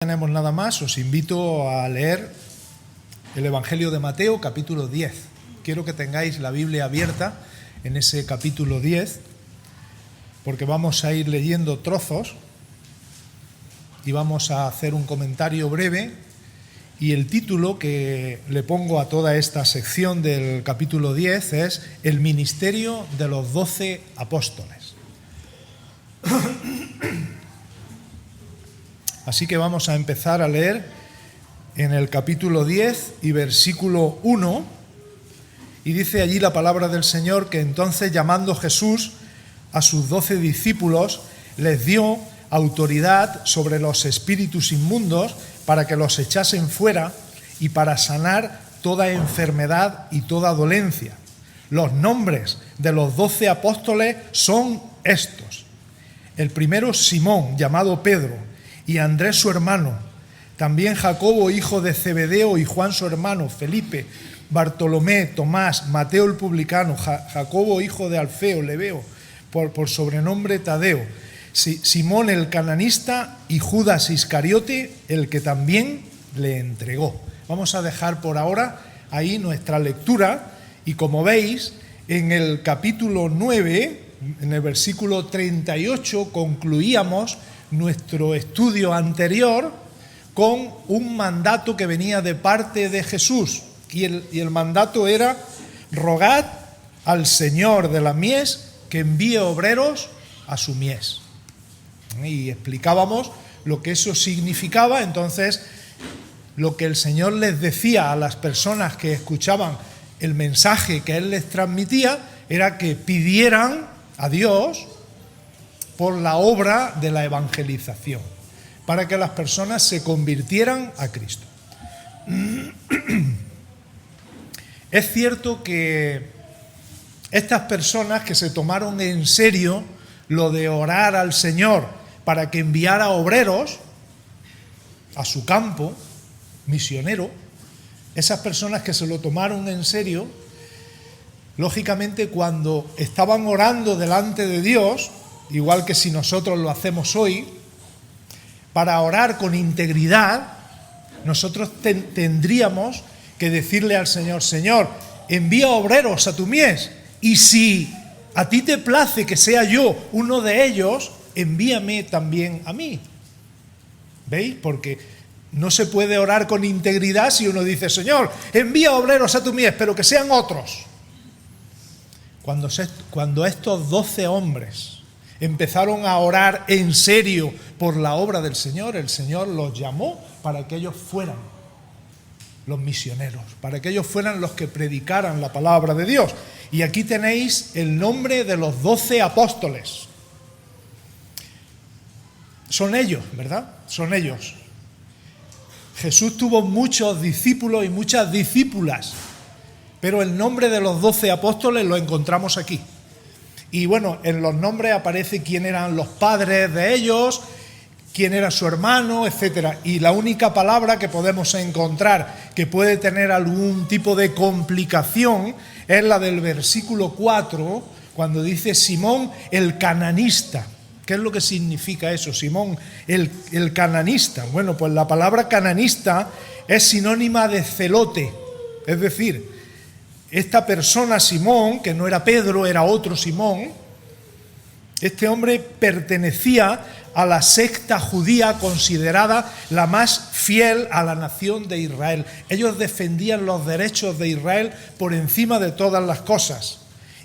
Tenemos nada más, os invito a leer el Evangelio de Mateo, capítulo 10. Quiero que tengáis la Biblia abierta en ese capítulo 10, porque vamos a ir leyendo trozos y vamos a hacer un comentario breve. Y el título que le pongo a toda esta sección del capítulo 10 es El ministerio de los 12 apóstoles. Así que vamos a empezar a leer en el capítulo 10 y versículo 1, y dice allí la palabra del Señor que entonces, llamando Jesús a sus 12 discípulos, les dio autoridad sobre los espíritus inmundos para que los echasen fuera y para sanar toda enfermedad y toda dolencia. Los nombres de los 12 apóstoles son estos: el primero, Simón, llamado Pedro, y Andrés su hermano, también Jacobo hijo de Zebedeo y Juan su hermano, Felipe, Bartolomé, Tomás, Mateo el publicano, Jacobo hijo de Alfeo, Lebeo, por sobrenombre Tadeo, Simón el cananista y Judas Iscariote, el que también le entregó. Vamos a dejar por ahora ahí nuestra lectura, y como veis, en el capítulo 9, en el versículo 38, concluíamos nuestro estudio anterior con un mandato que venía de parte de Jesús, y el mandato era: rogad al Señor de la mies que envíe obreros a su mies. Y explicábamos lo que eso significaba. Entonces, lo que el Señor les decía a las personas que escuchaban el mensaje que Él les transmitía era que pidieran a Dios por la obra de la evangelización, para que las personas se convirtieran a Cristo. Es cierto que estas personas que se tomaron en serio lo de orar al Señor para que enviara obreros a su campo misionero, esas personas que se lo tomaron en serio, lógicamente cuando estaban orando delante de Dios, igual que si nosotros lo hacemos hoy, para orar con integridad, nosotros tendríamos que decirle al Señor: Señor, envía obreros a tu mies, y si a ti te place que sea yo uno de ellos, envíame también a mí. ¿Veis? Porque no se puede orar con integridad si uno dice: Señor, envía obreros a tu mies, pero que sean otros. Cuando estos 12 hombres empezaron a orar en serio por la obra del Señor, el Señor los llamó para que ellos fueran los misioneros, para que ellos fueran los que predicaran la palabra de Dios. Y aquí tenéis el nombre de los 12 apóstoles. Son ellos, ¿verdad? Son ellos. Jesús tuvo muchos discípulos y muchas discípulas, pero el nombre de los 12 apóstoles lo encontramos aquí. Y bueno, en los nombres aparece quién eran los padres de ellos, quién era su hermano, etc. Y la única palabra que podemos encontrar que puede tener algún tipo de complicación es la del versículo 4, cuando dice Simón el cananista. ¿Qué es lo que significa eso, Simón el cananista? Bueno, pues la palabra cananista es sinónima de celote, es decir, esta persona, Simón, que no era Pedro, era otro Simón, este hombre pertenecía a la secta judía considerada la más fiel a la nación de Israel. Ellos defendían los derechos de Israel por encima de todas las cosas.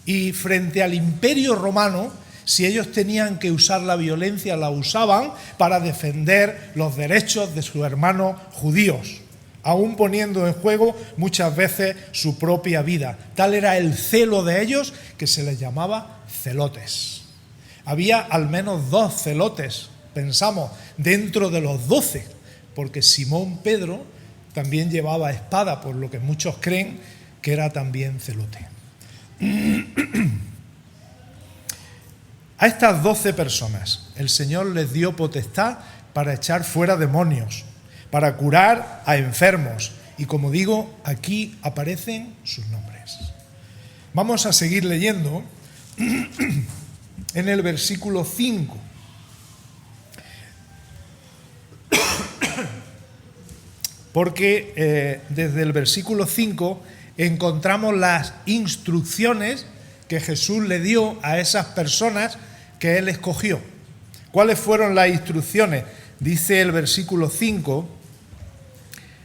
Y frente al Imperio Romano, si ellos tenían que usar la violencia, la usaban para defender los derechos de sus hermanos judíos, aún poniendo en juego muchas veces su propia vida. Tal era el celo de ellos que se les llamaba celotes. Había al menos 2 celotes, pensamos, dentro de los 12, porque Simón Pedro también llevaba espada, por lo que muchos creen que era también celote. A estas 12 personas el Señor les dio potestad para echar fuera demonios, para curar a enfermos, y como digo, aquí aparecen sus nombres. Vamos a seguir leyendo en el versículo 5. porque desde el versículo 5 encontramos las instrucciones que Jesús le dio a esas personas que Él escogió. ¿Cuáles fueron las instrucciones? Dice el versículo 5,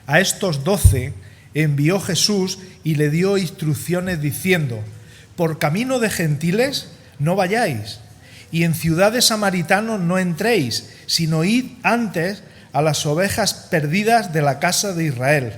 a estos 12 envió Jesús y le dio instrucciones diciendo: por camino de gentiles no vayáis, y en ciudades samaritanos no entréis, sino id antes a las ovejas perdidas de la casa de Israel.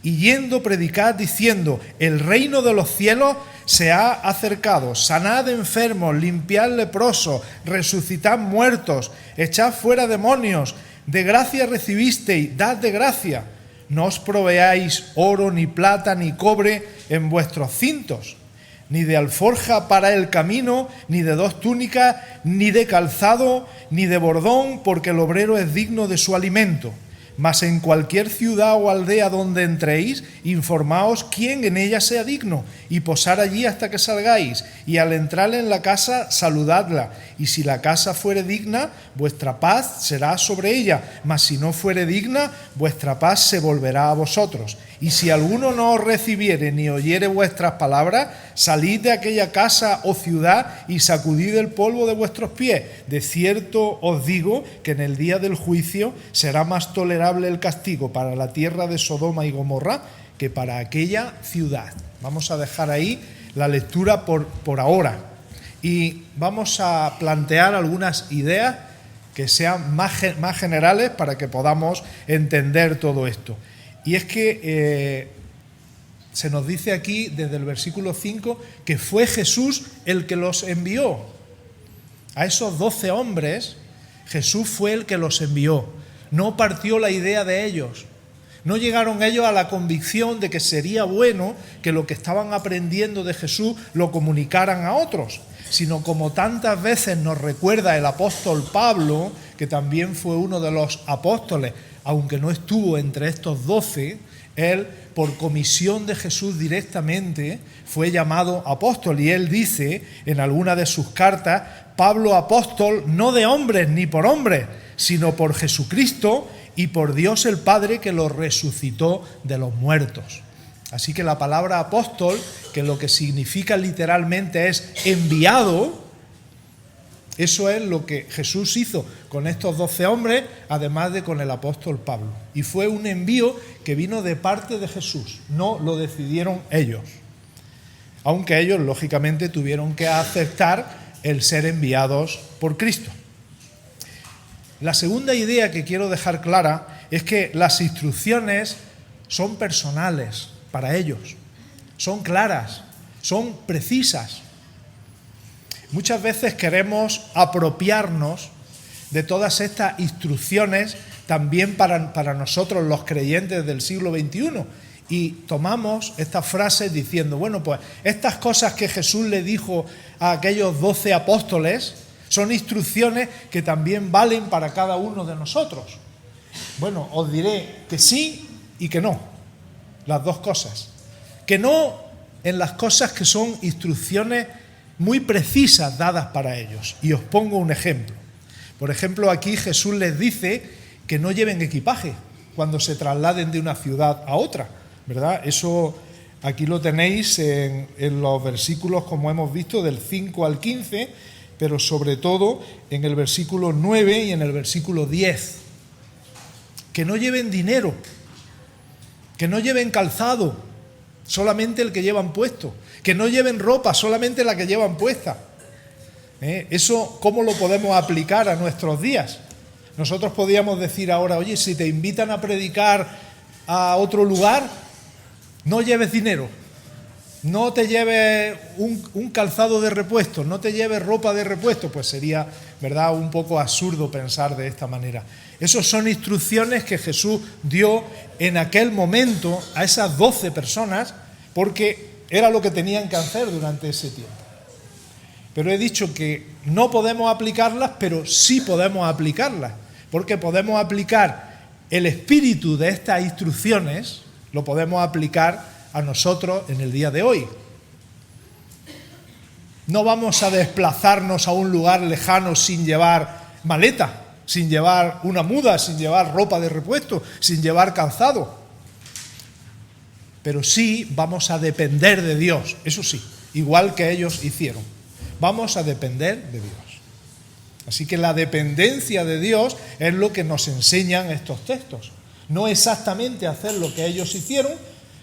Y yendo predicad diciendo: el reino de los cielos se ha acercado, sanad enfermos, limpiad leprosos, resucitad muertos, echad fuera demonios, de gracia recibisteis, dad de gracia. No os proveáis oro, ni plata, ni cobre en vuestros cintos, ni de alforja para el camino, ni de 2 túnicas, ni de calzado, ni de bordón, porque el obrero es digno de su alimento. Mas en cualquier ciudad o aldea donde entréis, informaos quién en ella sea digno, y posar allí hasta que salgáis, y al entrar en la casa saludadla, y si la casa fuere digna, vuestra paz será sobre ella, mas si no fuere digna, vuestra paz se volverá a vosotros. Y si alguno no os recibiere ni oyere vuestras palabras, salid de aquella casa o ciudad y sacudid el polvo de vuestros pies. De cierto os digo que en el día del juicio será más tolerable el castigo para la tierra de Sodoma y Gomorra que para aquella ciudad. Vamos a dejar ahí la lectura por ahora y vamos a plantear algunas ideas que sean más generales para que podamos entender todo esto. Y es que se nos dice aquí desde el versículo 5 que fue Jesús el que los envió. A esos 12 hombres Jesús fue el que los envió. No partió la idea de ellos. No llegaron ellos a la convicción de que sería bueno que lo que estaban aprendiendo de Jesús lo comunicaran a otros, sino como tantas veces nos recuerda el apóstol Pablo, que también fue uno de los apóstoles, aunque no estuvo entre estos 12, él, por comisión de Jesús directamente, fue llamado apóstol. Y él dice en alguna de sus cartas: Pablo apóstol, no de hombres ni por hombres, sino por Jesucristo y por Dios el Padre, que lo resucitó de los muertos. Así que la palabra apóstol, que lo que significa literalmente es enviado, eso es lo que Jesús hizo con estos 12 hombres, además de con el apóstol Pablo. Y fue un envío que vino de parte de Jesús, no lo decidieron ellos. Aunque ellos, lógicamente, tuvieron que aceptar el ser enviados por Cristo. La segunda idea que quiero dejar clara es que las instrucciones son personales para ellos, son claras, son precisas. Muchas veces queremos apropiarnos de todas estas instrucciones también para nosotros los creyentes del siglo XXI y tomamos estas frases diciendo: bueno, pues estas cosas que Jesús le dijo a aquellos 12 apóstoles son instrucciones que también valen para cada uno de nosotros. Bueno, os diré que sí y que no, las dos cosas. Que no en las cosas que son instrucciones muy precisas dadas para ellos. Y os pongo un ejemplo. Por ejemplo, aquí Jesús les dice que no lleven equipaje cuando se trasladen de una ciudad a otra, ¿verdad? Eso aquí lo tenéis en los versículos, como hemos visto, del 5 al 15, pero sobre todo en el versículo 9 y en el versículo 10. Que no lleven dinero, que no lleven calzado, solamente el que llevan puesto, que no lleven ropa, solamente la que llevan puesta. Eso, ¿cómo lo podemos aplicar a nuestros días? Nosotros podríamos decir ahora: oye, si te invitan a predicar a otro lugar, no lleves dinero, no te lleves un calzado de repuesto, no te lleves ropa de repuesto. Pues sería, ¿verdad?, un poco absurdo pensar de esta manera. Esas son instrucciones que Jesús dio en aquel momento a esas 12 personas, porque era lo que tenían que hacer durante ese tiempo. Pero he dicho que no podemos aplicarlas, pero sí podemos aplicarlas, porque podemos aplicar el espíritu de estas instrucciones, lo podemos aplicar a nosotros en el día de hoy. No vamos a desplazarnos a un lugar lejano sin llevar maleta, sin llevar una muda, sin llevar ropa de repuesto, sin llevar calzado. Pero sí vamos a depender de Dios, eso sí, igual que ellos hicieron. Vamos a depender de Dios. Así que la dependencia de Dios es lo que nos enseñan estos textos. No exactamente hacer lo que ellos hicieron,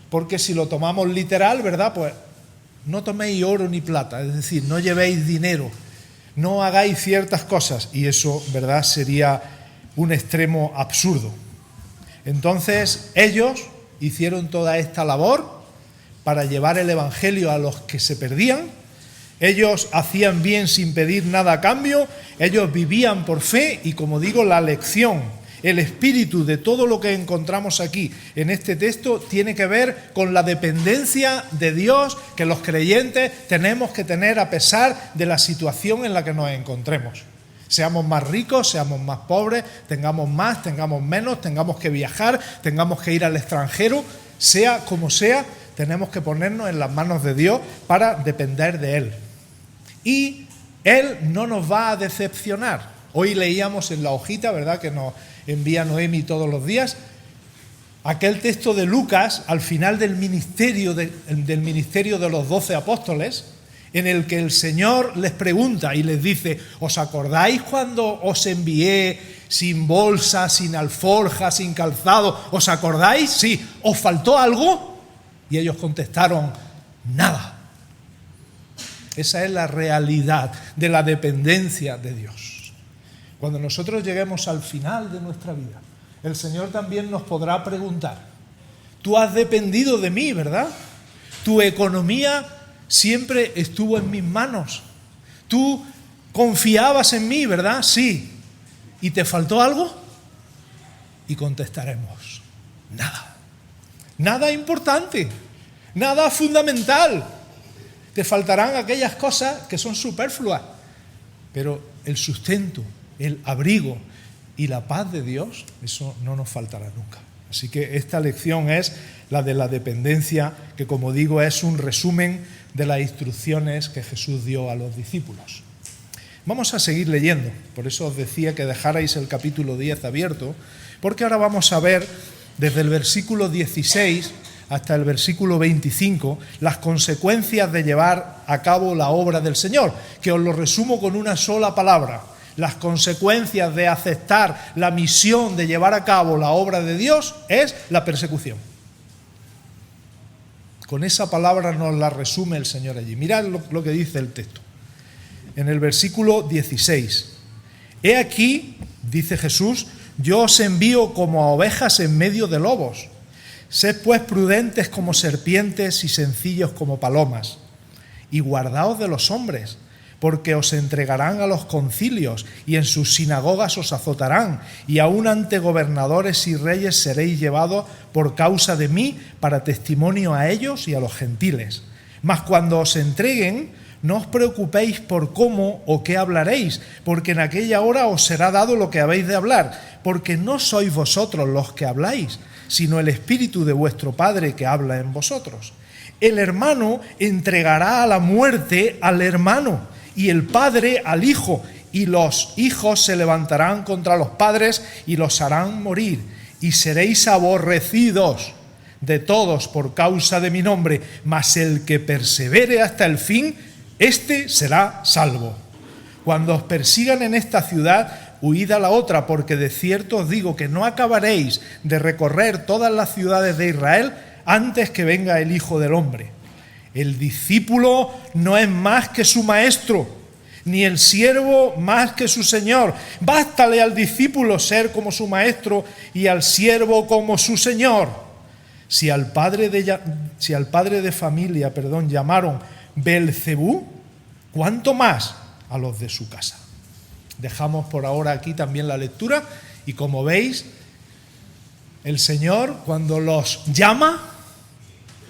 porque si lo tomamos literal, ¿verdad? Pues no toméis oro ni plata, es decir, no llevéis dinero, no hagáis ciertas cosas, y eso, ¿verdad?, sería un extremo absurdo. Entonces, ellos hicieron toda esta labor para llevar el Evangelio a los que se perdían. Ellos hacían bien sin pedir nada a cambio, ellos vivían por fe y, como digo, la lección, el espíritu de todo lo que encontramos aquí en este texto tiene que ver con la dependencia de Dios que los creyentes tenemos que tener a pesar de la situación en la que nos encontremos. Seamos más ricos, seamos más pobres, tengamos más, tengamos menos, tengamos que viajar, tengamos que ir al extranjero, sea como sea, tenemos que ponernos en las manos de Dios para depender de Él. Y Él no nos va a decepcionar. Hoy leíamos en la hojita, ¿verdad?, que nos envía Noemi todos los días, aquel texto de Lucas al final del ministerio de los 12 apóstoles, en el que el Señor les pregunta y les dice: ¿os acordáis cuando os envié sin bolsa, sin alforja, sin calzado? ¿Os acordáis? Sí. ¿Os faltó algo? Y ellos contestaron: nada. Esa es la realidad de la dependencia de Dios. Cuando nosotros lleguemos al final de nuestra vida, el Señor también nos podrá preguntar: tú has dependido de mí, ¿verdad? Tu economía siempre estuvo en mis manos. Tú confiabas en mí, ¿verdad? Sí. ¿Y te faltó algo? Y contestaremos: nada. Nada importante, nada fundamental. Te faltarán aquellas cosas que son superfluas, pero el sustento, el abrigo y la paz de Dios, eso no nos faltará nunca. Así que esta lección es la de la dependencia, que, como digo, es un resumen de las instrucciones que Jesús dio a los discípulos. Vamos a seguir leyendo, por eso os decía que dejarais el capítulo 10 abierto, porque ahora vamos a ver desde el versículo 16 hasta el versículo 25 las consecuencias de llevar a cabo la obra del Señor, que os lo resumo con una sola palabra: las consecuencias de aceptar la misión de llevar a cabo la obra de Dios es la persecución. Con esa palabra nos la resume el Señor allí. Mirad lo que dice el texto. En el versículo 16. He aquí, dice Jesús, yo os envío como a ovejas en medio de lobos. Sed pues prudentes como serpientes y sencillos como palomas. Y guardaos de los hombres, porque os entregarán a los concilios y en sus sinagogas os azotarán, y aun ante gobernadores y reyes seréis llevados por causa de mí para testimonio a ellos y a los gentiles. Mas cuando os entreguen, no os preocupéis por cómo o qué hablaréis, porque en aquella hora os será dado lo que habéis de hablar, porque no sois vosotros los que habláis, sino el Espíritu de vuestro Padre que habla en vosotros. El hermano entregará a la muerte al hermano, y el padre al hijo, y los hijos se levantarán contra los padres y los harán morir, y seréis aborrecidos de todos por causa de mi nombre, mas el que persevere hasta el fin, éste será salvo. Cuando os persigan en esta ciudad, huid a la otra, porque de cierto os digo que no acabaréis de recorrer todas las ciudades de Israel antes que venga el Hijo del Hombre. El discípulo no es más que su maestro, ni el siervo más que su señor. Bástale al discípulo ser como su maestro y al siervo como su señor. Si al padre de familia, llamaron Beelzebú, ¿cuánto más a los de su casa? Dejamos por ahora aquí también la lectura, y como veis, el Señor, cuando los llama,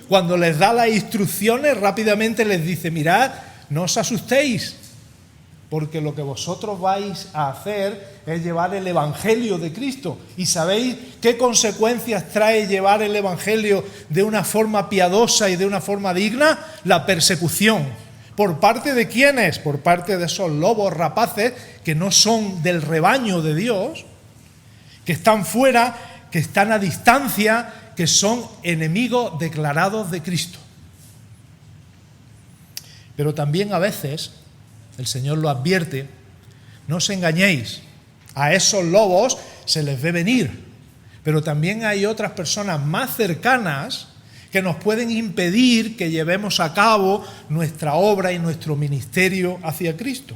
cuando les da las instrucciones, rápidamente les dice: mirad, no os asustéis, porque lo que vosotros vais a hacer es llevar el Evangelio de Cristo. ¿Y sabéis qué consecuencias trae llevar el Evangelio de una forma piadosa y de una forma digna? La persecución. ¿Por parte de quiénes? Por parte de esos lobos rapaces que no son del rebaño de Dios, que están fuera, que están a distancia, que son enemigos declarados de Cristo. Pero también a veces, el Señor lo advierte, no os engañéis, a esos lobos se les ve venir, pero también hay otras personas más cercanas que nos pueden impedir que llevemos a cabo nuestra obra y nuestro ministerio hacia Cristo.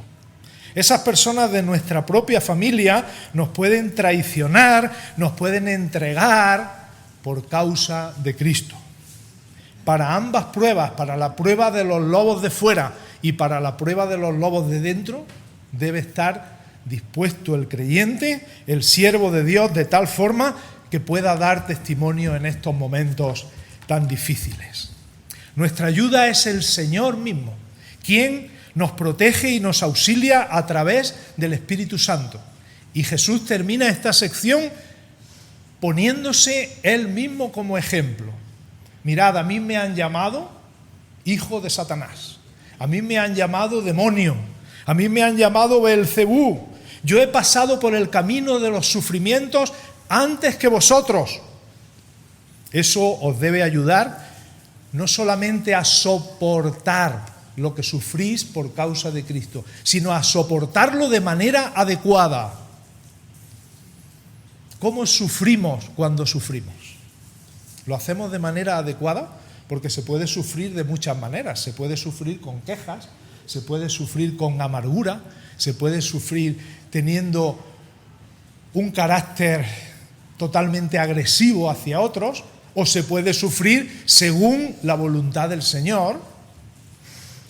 Esas personas de nuestra propia familia nos pueden traicionar, nos pueden entregar por causa de Cristo. Para ambas pruebas, para la prueba de los lobos de fuera y para la prueba de los lobos de dentro, debe estar dispuesto el creyente, el siervo de Dios, de tal forma que pueda dar testimonio en estos momentos tan difíciles. Nuestra ayuda es el Señor mismo, quien nos protege y nos auxilia a través del Espíritu Santo. Y Jesús termina esta sección poniéndose él mismo como ejemplo. Mirad, a mí me han llamado hijo de Satanás, a mí me han llamado demonio, a mí me han llamado Beelzebú. Yo he pasado por el camino de los sufrimientos antes que vosotros. Eso os debe ayudar no solamente a soportar lo que sufrís por causa de Cristo, sino a soportarlo de manera adecuada. ¿Cómo sufrimos cuando sufrimos? ¿Lo hacemos de manera adecuada? Porque se puede sufrir de muchas maneras. Se puede sufrir con quejas, se puede sufrir con amargura, se puede sufrir teniendo un carácter totalmente agresivo hacia otros, o se puede sufrir según la voluntad del Señor,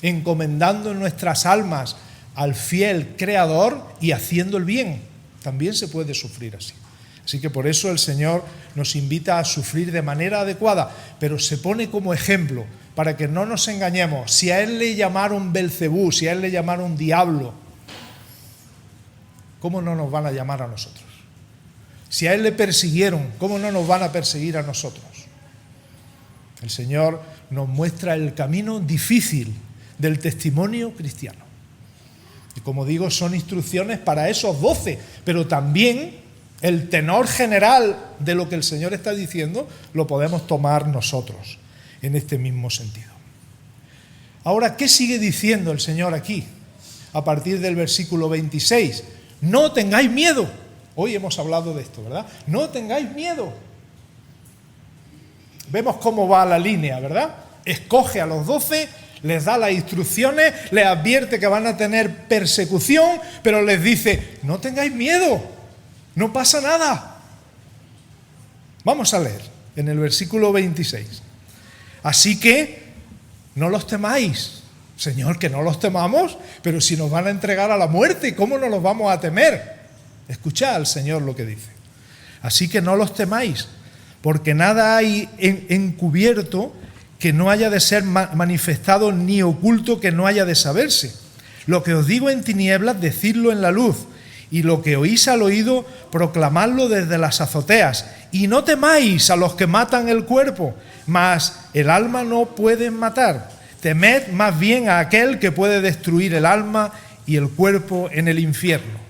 encomendando nuestras almas al fiel Creador y haciendo el bien. También se puede sufrir así. Así que por eso el Señor nos invita a sufrir de manera adecuada, pero se pone como ejemplo para que no nos engañemos. Si a él le llamaron Beelzebú, si a él le llamaron diablo, ¿cómo no nos van a llamar a nosotros? Si a él le persiguieron, ¿cómo no nos van a perseguir a nosotros? El Señor nos muestra el camino difícil del testimonio cristiano. Y como digo, son instrucciones para esos 12, pero también el tenor general de lo que el Señor está diciendo lo podemos tomar nosotros en este mismo sentido. Ahora, ¿qué sigue diciendo el Señor aquí? A partir del versículo 26. No tengáis miedo. Hoy hemos hablado de esto, ¿verdad? No tengáis miedo. Vemos cómo va la línea, ¿verdad? Escoge a los 12, les da las instrucciones, les advierte que van a tener persecución, pero les dice, no tengáis miedo, no pasa nada. Vamos a leer en el versículo 26. Así que no los temáis. Señor, que no los temamos, pero si nos van a entregar a la muerte, ¿cómo no los vamos a temer? Escuchad al Señor lo que dice. Así que no los temáis, porque nada hay encubierto que no haya de ser manifestado, ni oculto que no haya de saberse. Lo que os digo en tinieblas, decidlo en la luz, y lo que oís al oído, proclamadlo desde las azoteas. Y no temáis a los que matan el cuerpo, mas el alma no pueden matar. Temed más bien a aquel que puede destruir el alma y el cuerpo en el infierno.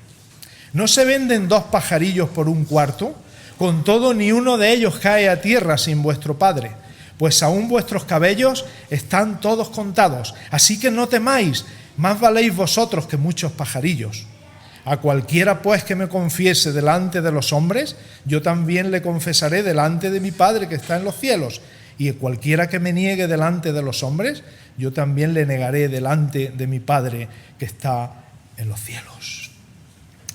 ¿No se venden 2 pajarillos por 1 cuarto? Con todo, ni uno de ellos cae a tierra sin vuestro Padre, pues aún vuestros cabellos están todos contados. Así que no temáis, más valéis vosotros que muchos pajarillos. A cualquiera pues que me confiese delante de los hombres, yo también le confesaré delante de mi Padre que está en los cielos. Y a cualquiera que me niegue delante de los hombres, yo también le negaré delante de mi Padre que está en los cielos.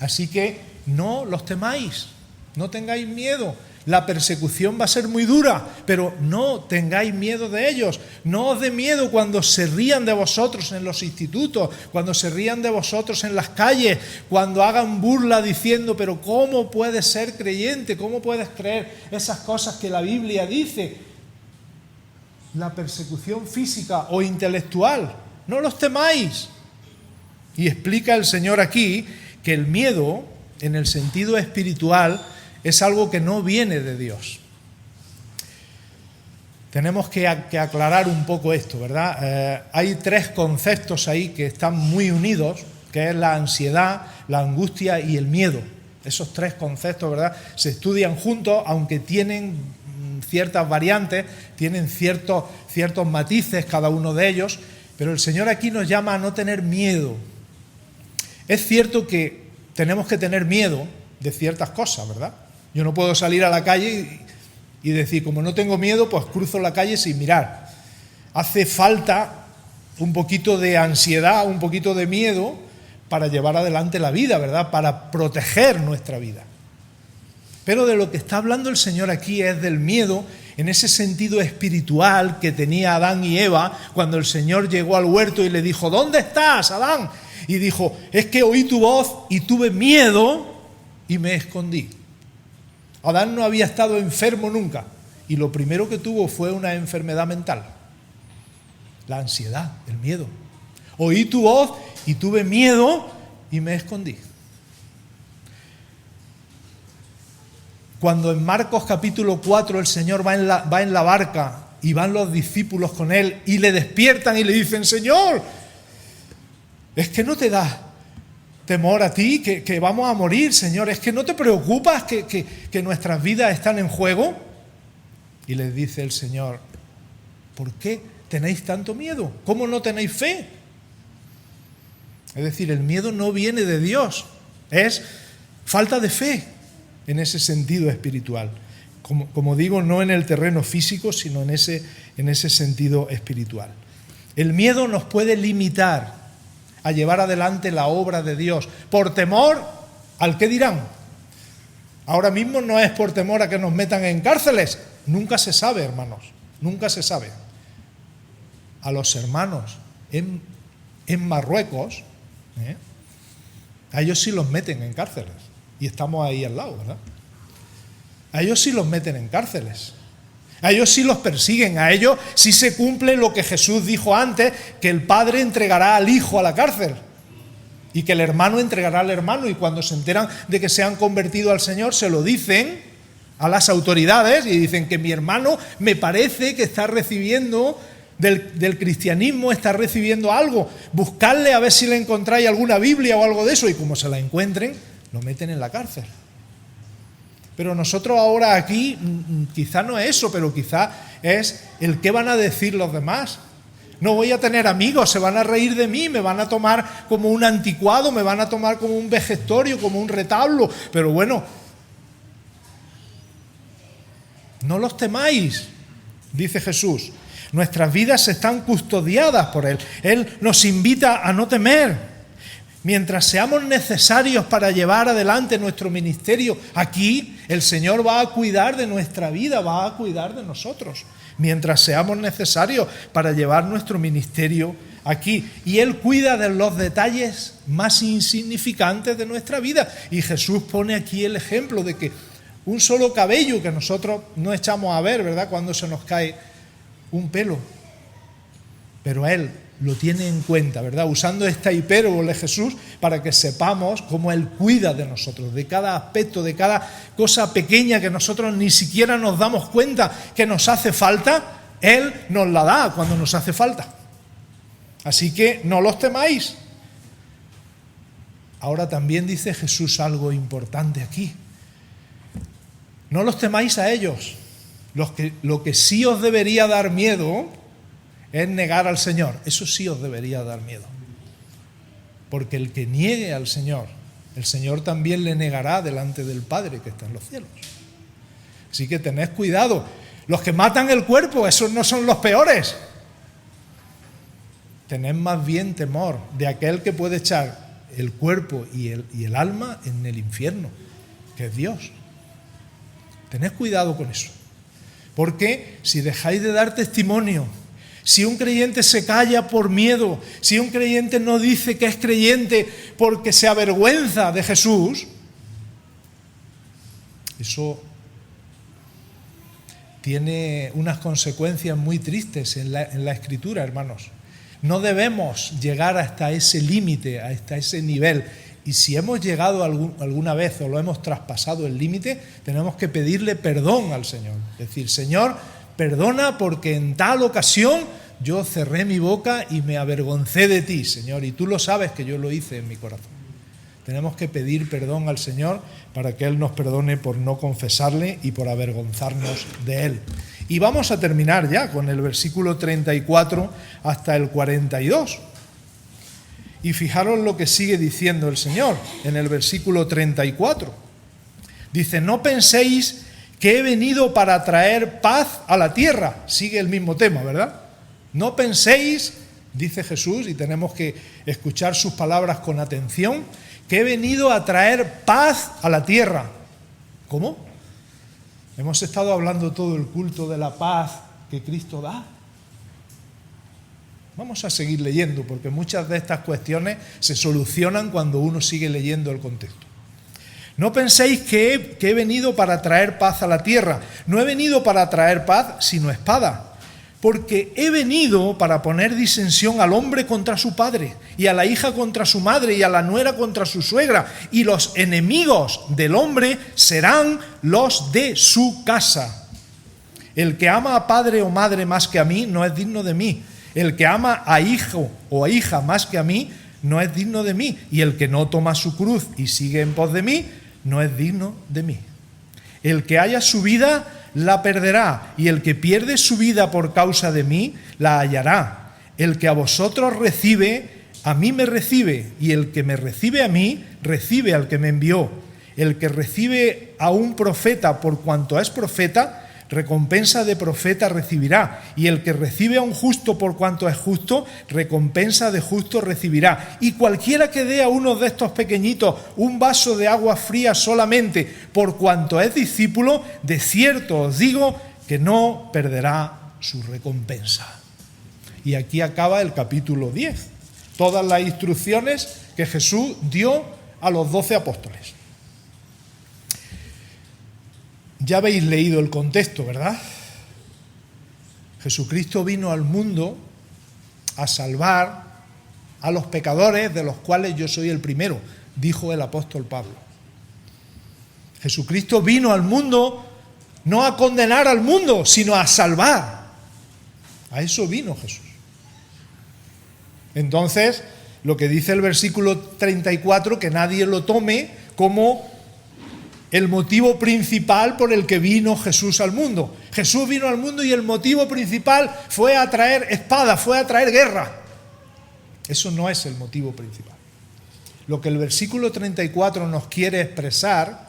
Así que no los temáis, no tengáis miedo. La persecución va a ser muy dura, pero no tengáis miedo de ellos. No os dé miedo cuando se rían de vosotros en los institutos, cuando se rían de vosotros en las calles, cuando hagan burla diciendo, pero ¿cómo puedes ser creyente? ¿Cómo puedes creer esas cosas que la Biblia dice? La persecución física o intelectual, no los temáis. Y explica el Señor aquí que el miedo, en el sentido espiritual, es algo que no viene de Dios. tenemos que aclarar un poco esto, ¿verdad? Hay tres conceptos ahí que están muy unidos, que es la ansiedad, la angustia y el miedo. Esos tres conceptos, ¿verdad?, se estudian juntos, aunque tienen ciertas variantes, tienen ciertos matices cada uno de ellos, pero el Señor aquí nos llama a no tener miedo. Es cierto que tenemos que tener miedo de ciertas cosas, ¿verdad? Yo no puedo salir a la calle y decir, como no tengo miedo, pues cruzo la calle sin mirar. Hace falta un poquito de ansiedad, un poquito de miedo para llevar adelante la vida, ¿verdad?, para proteger nuestra vida. Pero de lo que está hablando el Señor aquí es del miedo en ese sentido espiritual que tenía Adán y Eva cuando el Señor llegó al huerto y le dijo, ¿dónde estás, Adán? Y dijo, es que oí tu voz y tuve miedo y me escondí. Adán no había estado enfermo nunca y lo primero que tuvo fue una enfermedad mental, la ansiedad, el miedo. Oí tu voz y tuve miedo y me escondí. Cuando en Marcos capítulo 4 el Señor va en la barca y van los discípulos con él y le despiertan y le dicen, Señor, es que no te da temor a ti, que vamos a morir, Señor, es que no te preocupas que nuestras vidas están en juego. Y les dice el Señor, ¿por qué tenéis tanto miedo? ¿Cómo no tenéis fe? Es decir, el miedo no viene de Dios, es falta de fe en ese sentido espiritual. Como digo, no en el terreno físico, sino en ese sentido espiritual. El miedo nos puede limitar a llevar adelante la obra de Dios por temor al qué dirán. Ahora mismo no es por temor a que nos metan en cárceles. Nunca se sabe, hermanos, nunca se sabe. A los hermanos en Marruecos, a ellos sí los meten en cárceles. Y estamos ahí al lado, ¿verdad? A ellos sí los meten en cárceles. A ellos sí los persiguen. A ellos sí se cumple lo que Jesús dijo antes, que el padre entregará al hijo a la cárcel y que el hermano entregará al hermano. Y cuando se enteran de que se han convertido al Señor, se lo dicen a las autoridades y dicen que mi hermano me parece que está recibiendo del cristianismo, está recibiendo algo. Buscadle a ver si le encontráis alguna Biblia o algo de eso. Y como se la encuentren, lo meten en la cárcel. Pero nosotros ahora aquí, quizá no es eso, pero quizá es el qué van a decir los demás. No voy a tener amigos, se van a reír de mí, me van a tomar como un anticuado, me van a tomar como un vejestorio, como un retablo. Pero bueno, no los temáis, dice Jesús. Nuestras vidas están custodiadas por Él. Él nos invita a no temer. Mientras seamos necesarios para llevar adelante nuestro ministerio aquí, el Señor va a cuidar de nuestra vida, va a cuidar de nosotros. Mientras seamos necesarios para llevar nuestro ministerio aquí. Y Él cuida de los detalles más insignificantes de nuestra vida. Y Jesús pone aquí el ejemplo de que un solo cabello que nosotros no echamos a ver, ¿verdad?, cuando se nos cae un pelo. Pero Él lo tiene en cuenta, ¿verdad? Usando esta hipérbole Jesús para que sepamos cómo Él cuida de nosotros, de cada aspecto, de cada cosa pequeña que nosotros ni siquiera nos damos cuenta que nos hace falta, Él nos la da cuando nos hace falta. Así que no los temáis. Ahora también dice Jesús algo importante aquí. No los temáis a ellos. Lo que sí os debería dar miedo es negar al Señor. Eso sí os debería dar miedo. Porque el que niegue al Señor, el Señor también le negará delante del Padre que está en los cielos. Así que tened cuidado. Los que matan el cuerpo, esos no son los peores. Tened más bien temor de aquel que puede echar el cuerpo y el alma en el infierno, que es Dios. Tened cuidado con eso. Porque si dejáis de dar testimonio, si un creyente se calla por miedo, si un creyente no dice que es creyente porque se avergüenza de Jesús, eso tiene unas consecuencias muy tristes en la Escritura, hermanos. No debemos llegar hasta ese límite, hasta ese nivel. Y si hemos llegado alguna vez o lo hemos traspasado el límite, tenemos que pedirle perdón al Señor. Decir, Señor, Perdona porque en tal ocasión yo cerré mi boca y me avergoncé de ti, Señor, y tú lo sabes que yo lo hice en mi corazón. Tenemos que pedir perdón al Señor para que Él nos perdone por no confesarle y por avergonzarnos de Él. Y vamos a terminar ya con el versículo 34 hasta el 42. Y fijaros lo que sigue diciendo el Señor en el versículo 34. Dice, no penséis que he venido para traer paz a la tierra. Sigue el mismo tema, ¿verdad? No penséis, dice Jesús, y tenemos que escuchar sus palabras con atención, que he venido a traer paz a la tierra. ¿Cómo? Hemos estado hablando todo el culto de la paz que Cristo da. Vamos a seguir leyendo, porque muchas de estas cuestiones se solucionan cuando uno sigue leyendo el contexto. No penséis que he venido para traer paz a la tierra. No he venido para traer paz, sino espada. Porque he venido para poner disensión al hombre contra su padre, y a la hija contra su madre, y a la nuera contra su suegra, y los enemigos del hombre serán los de su casa. El que ama a padre o madre más que a mí no es digno de mí. El que ama a hijo o a hija más que a mí no es digno de mí. Y el que no toma su cruz y sigue en pos de mí no es digno de mí. El que haya su vida la perderá, y el que pierde su vida por causa de mí la hallará. El que a vosotros recibe, a mí me recibe, y el que me recibe a mí, recibe al que me envió. El que recibe a un profeta por cuanto es profeta, recompensa de profeta recibirá, y el que recibe a un justo por cuanto es justo, recompensa de justo recibirá. Y cualquiera que dé a uno de estos pequeñitos un vaso de agua fría solamente por cuanto es discípulo, de cierto os digo que no perderá su recompensa. Y aquí acaba el capítulo 10. Todas las instrucciones que Jesús dio a los 12 apóstoles. Ya habéis leído el contexto, ¿verdad? Jesucristo vino al mundo a salvar a los pecadores, de los cuales yo soy el primero, dijo el apóstol Pablo. Jesucristo vino al mundo no a condenar al mundo, sino a salvar. A eso vino Jesús. Entonces, lo que dice el versículo 34, que nadie lo tome como el motivo principal por el que vino Jesús al mundo. Jesús vino al mundo y el motivo principal fue a traer espada, fue a traer guerra. Eso no es el motivo principal. Lo que el versículo 34 nos quiere expresar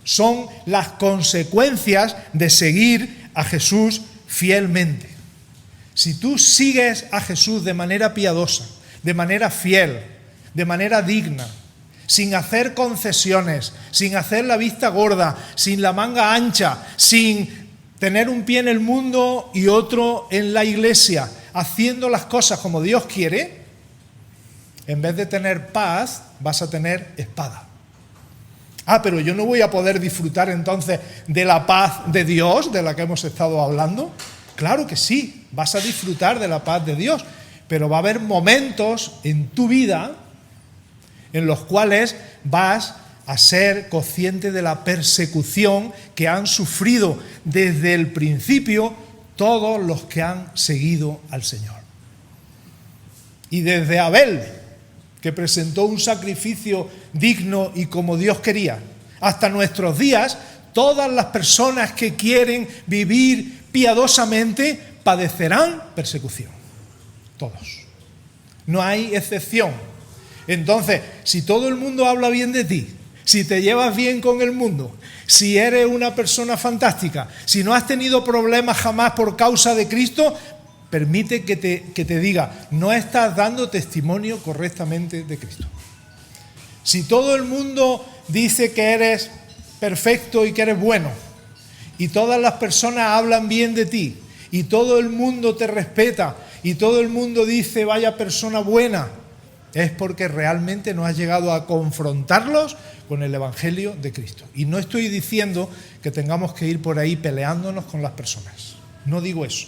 son las consecuencias de seguir a Jesús fielmente. Si tú sigues a Jesús de manera piadosa, de manera fiel, de manera digna, sin hacer concesiones, sin hacer la vista gorda, sin la manga ancha, sin tener un pie en el mundo y otro en la iglesia, haciendo las cosas como Dios quiere, en vez de tener paz, vas a tener espada. Pero yo no voy a poder disfrutar entonces de la paz de Dios, de la que hemos estado hablando. Claro que sí, vas a disfrutar de la paz de Dios, pero va a haber momentos en tu vida en los cuales vas a ser consciente de la persecución que han sufrido desde el principio todos los que han seguido al Señor. Y desde Abel, que presentó un sacrificio digno y como Dios quería, hasta nuestros días, todas las personas que quieren vivir piadosamente padecerán persecución. Todos. No hay excepción. Entonces, si todo el mundo habla bien de ti, si te llevas bien con el mundo, si eres una persona fantástica, si no has tenido problemas jamás por causa de Cristo, permite que te diga, no estás dando testimonio correctamente de Cristo. Si todo el mundo dice que eres perfecto y que eres bueno, y todas las personas hablan bien de ti, y todo el mundo te respeta, y todo el mundo dice, vaya persona buena, es porque realmente no has llegado a confrontarlos con el Evangelio de Cristo. Y no estoy diciendo que tengamos que ir por ahí peleándonos con las personas. No digo eso.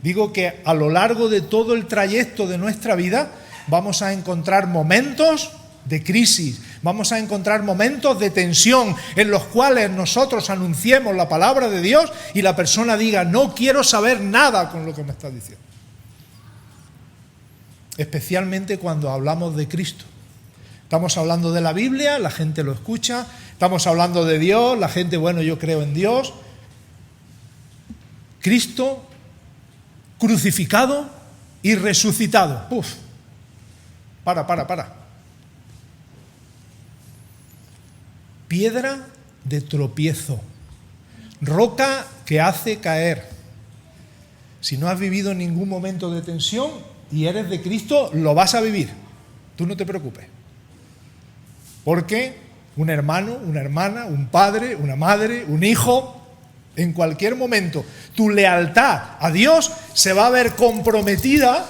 Digo que a lo largo de todo el trayecto de nuestra vida vamos a encontrar momentos de crisis, Vamos a encontrar momentos de tensión en los cuales nosotros anunciemos la palabra de Dios y la persona diga, no quiero saber nada con lo que me estás diciendo. Especialmente cuando hablamos de Cristo. Estamos hablando de la Biblia, la gente lo escucha. Estamos hablando de Dios, la gente, bueno, yo creo en Dios. Cristo crucificado y resucitado. ¡Puf! Para. Piedra de tropiezo, roca que hace caer. Si no has vivido ningún momento de tensión y eres de Cristo, lo vas a vivir. Tú no te preocupes. Porque un hermano, una hermana, un padre, una madre, un hijo, en cualquier momento, tu lealtad a Dios se va a ver comprometida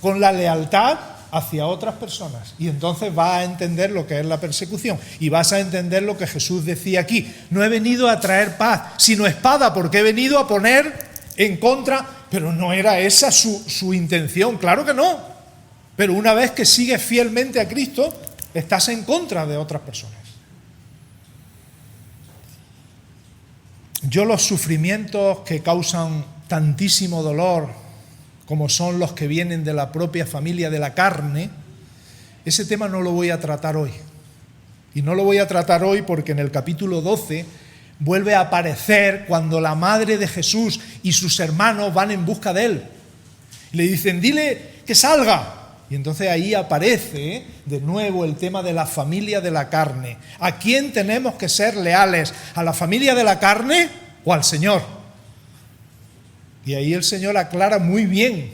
con la lealtad hacia otras personas. Y entonces vas a entender lo que es la persecución. Y vas a entender lo que Jesús decía aquí. No he venido a traer paz, sino espada, porque he venido a poner en contra. Pero no era esa su intención, claro que no. Pero una vez que sigues fielmente a Cristo, estás en contra de otras personas. Yo los sufrimientos que causan tantísimo dolor, como son los que vienen de la propia familia de la carne, ese tema no lo voy a tratar hoy. Y no lo voy a tratar hoy porque en el capítulo 12 vuelve a aparecer cuando la madre de Jesús y sus hermanos van en busca de él. Le dicen, dile que salga. Y entonces ahí aparece de nuevo el tema de la familia de la carne. ¿A quién tenemos que ser leales? ¿A la familia de la carne o al Señor? Y ahí el Señor aclara muy bien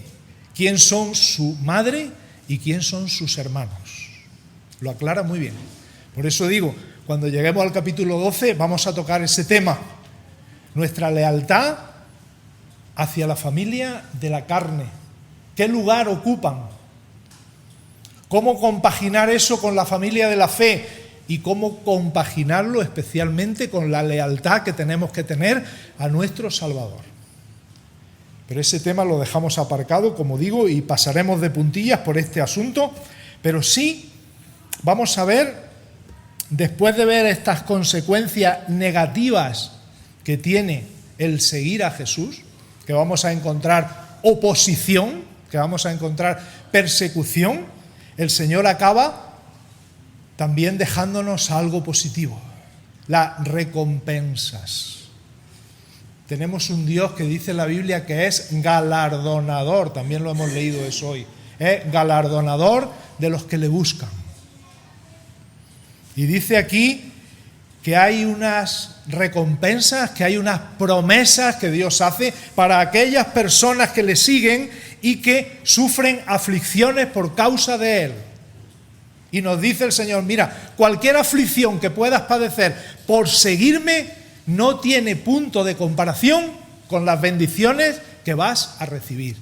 quién son su madre y quién son sus hermanos. Lo aclara muy bien. Por eso digo, cuando lleguemos al capítulo 12 vamos a tocar ese tema. Nuestra lealtad hacia la familia de la carne. ¿Qué lugar ocupan? ¿Cómo compaginar eso con la familia de la fe? Y cómo compaginarlo especialmente con la lealtad que tenemos que tener a nuestro Salvador. Pero ese tema lo dejamos aparcado, como digo, y pasaremos de puntillas por este asunto. Pero sí vamos a ver, después de ver estas consecuencias negativas que tiene el seguir a Jesús, que vamos a encontrar oposición, que vamos a encontrar persecución, el Señor acaba también dejándonos algo positivo, las recompensas. Tenemos un Dios que dice en la Biblia que es galardonador, también lo hemos leído eso hoy, es galardonador de los que le buscan. Y dice aquí que hay unas recompensas, que hay unas promesas que Dios hace para aquellas personas que le siguen y que sufren aflicciones por causa de Él. Y nos dice el Señor, mira, cualquier aflicción que puedas padecer por seguirme no tiene punto de comparación con las bendiciones que vas a recibir.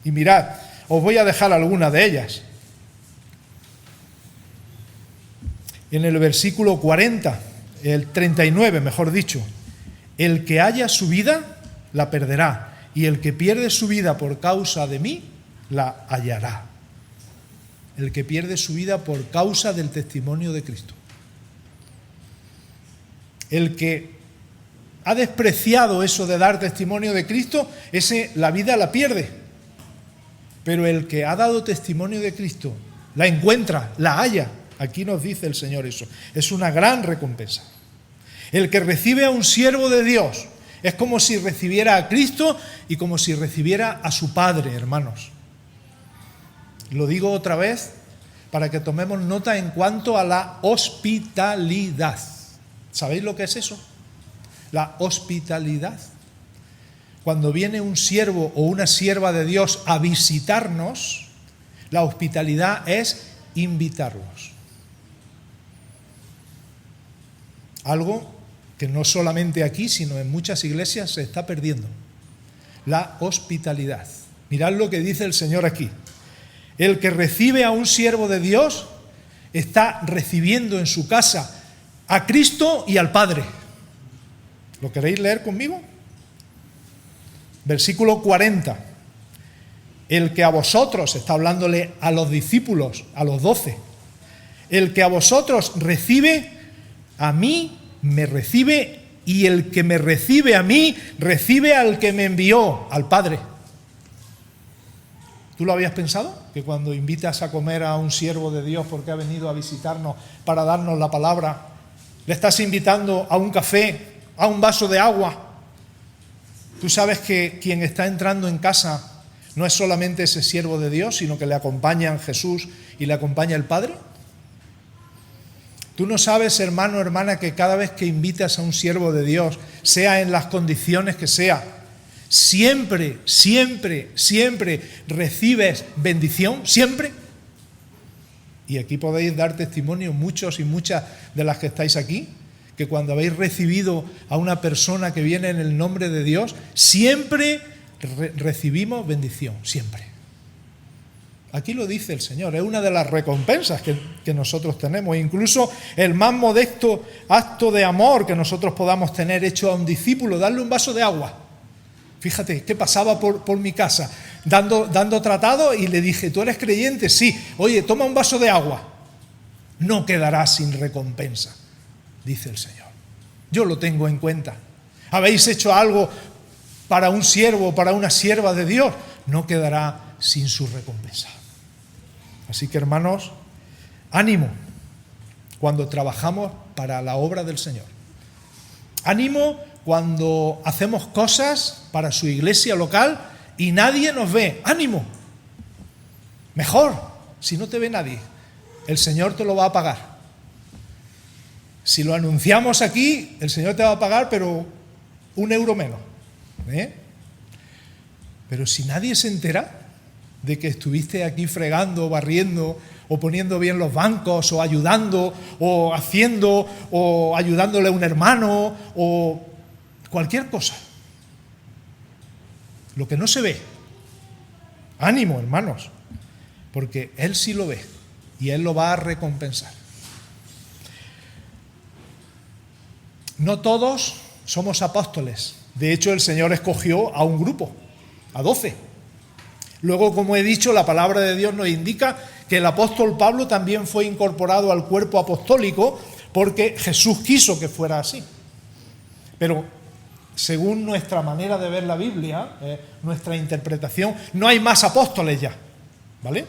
Y mirad, os voy a dejar algunas de ellas. En el versículo 40, el 39, mejor dicho, el que haya su vida, la perderá, y el que pierde su vida por causa de mí, la hallará. El que pierde su vida por causa del testimonio de Cristo. El que ha despreciado eso de dar testimonio de Cristo, ese la vida la pierde. Pero el que ha dado testimonio de Cristo, la encuentra, la halla. Aquí nos dice el Señor eso. Es una gran recompensa. El que recibe a un siervo de Dios es como si recibiera a Cristo y como si recibiera a su Padre, hermanos. Lo digo otra vez para que tomemos nota en cuanto a la hospitalidad. ¿Sabéis lo que es eso? La hospitalidad. Cuando viene un siervo o una sierva de Dios a visitarnos, la hospitalidad es invitarlos. Algo que no solamente aquí, sino en muchas iglesias se está perdiendo. La hospitalidad. Mirad lo que dice el Señor aquí. El que recibe a un siervo de Dios está recibiendo en su casa a Cristo y al Padre. ¿Lo queréis leer conmigo? Versículo 40. El que a vosotros, está hablándole a los discípulos, a los 12, El que a vosotros recibe, a mí me recibe, y el que me recibe a mí, recibe al que me envió, al Padre. ¿Tú lo habías pensado? Que cuando invitas a comer a un siervo de Dios porque ha venido a visitarnos para darnos la palabra, le estás invitando a un café, a un vaso de agua. Tú sabes que quien está entrando en casa no es solamente ese siervo de Dios, sino que le acompañan Jesús y le acompaña el Padre. Tú no sabes, hermano o hermana, que cada vez que invitas a un siervo de Dios, sea en las condiciones que sea, siempre, siempre, siempre recibes bendición, siempre. Y aquí podéis dar testimonio muchos y muchas de las que estáis aquí, que cuando habéis recibido a una persona que viene en el nombre de Dios, siempre recibimos bendición, siempre. Aquí lo dice el Señor, es una de las recompensas que nosotros tenemos. Incluso el más modesto acto de amor que nosotros podamos tener hecho a un discípulo, darle un vaso de agua. Fíjate, que pasaba por mi casa dando tratado y le dije, ¿tú eres creyente? Sí. Oye, toma un vaso de agua. No quedarás sin recompensa, dice el Señor. Yo lo tengo en cuenta. ¿Habéis hecho algo para un siervo, para una sierva de Dios? No quedará sin su recompensa. Así que, hermanos, ánimo cuando trabajamos para la obra del Señor. Ánimo cuando hacemos cosas para su iglesia local y nadie nos ve. ¡Ánimo! Mejor, si no te ve nadie, el Señor te lo va a pagar. Si lo anunciamos aquí, el Señor te va a pagar, pero 1 euro menos. Pero si nadie se entera de que estuviste aquí fregando, barriendo, o poniendo bien los bancos, o ayudando, o haciendo, o ayudándole a un hermano, o cualquier cosa. Lo que no se ve. Ánimo, hermanos, porque Él sí lo ve y Él lo va a recompensar. No todos somos apóstoles. De hecho, el Señor escogió a un grupo, a 12. Luego, como he dicho, la palabra de Dios nos indica que el apóstol Pablo también fue incorporado al cuerpo apostólico porque Jesús quiso que fuera así. Pero según nuestra manera de ver la Biblia, nuestra interpretación, no hay más apóstoles ya, ¿vale?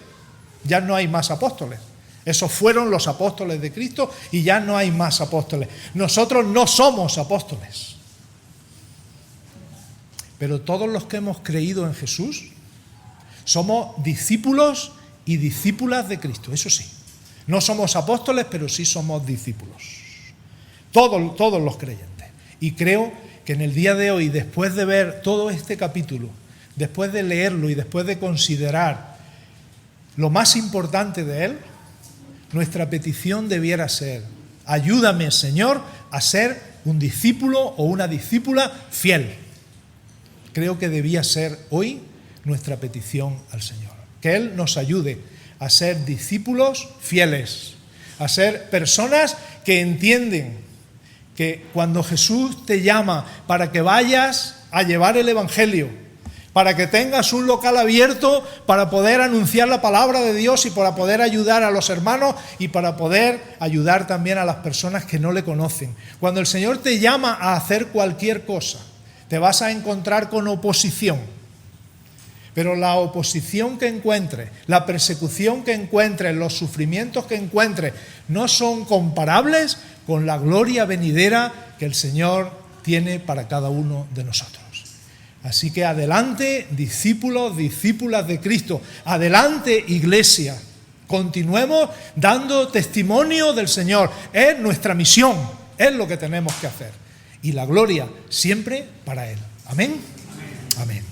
Ya no hay más apóstoles. Esos fueron los apóstoles de Cristo y ya no hay más apóstoles. Nosotros no somos apóstoles. Pero todos los que hemos creído en Jesús somos discípulos y discípulas de Cristo, eso sí. No somos apóstoles, pero sí somos discípulos. Todos los creyentes. Y creo que en el día de hoy, después de ver todo este capítulo, después de leerlo y después de considerar lo más importante de él, nuestra petición debiera ser: ayúdame, Señor, a ser un discípulo o una discípula fiel. Creo que debía ser hoy nuestra petición al Señor. Que Él nos ayude a ser discípulos fieles, a ser personas que entienden que cuando Jesús te llama para que vayas a llevar el Evangelio, para que tengas un local abierto para poder anunciar la palabra de Dios y para poder ayudar a los hermanos y para poder ayudar también a las personas que no le conocen. Cuando el Señor te llama a hacer cualquier cosa, te vas a encontrar con oposición. Pero la oposición que encuentres, la persecución que encuentres, los sufrimientos que encuentres, no son comparables con la gloria venidera que el Señor tiene para cada uno de nosotros. Así que adelante, discípulos, discípulas de Cristo. Adelante, iglesia. Continuemos dando testimonio del Señor. Es nuestra misión, es lo que tenemos que hacer. Y la gloria siempre para Él. Amén. Amén.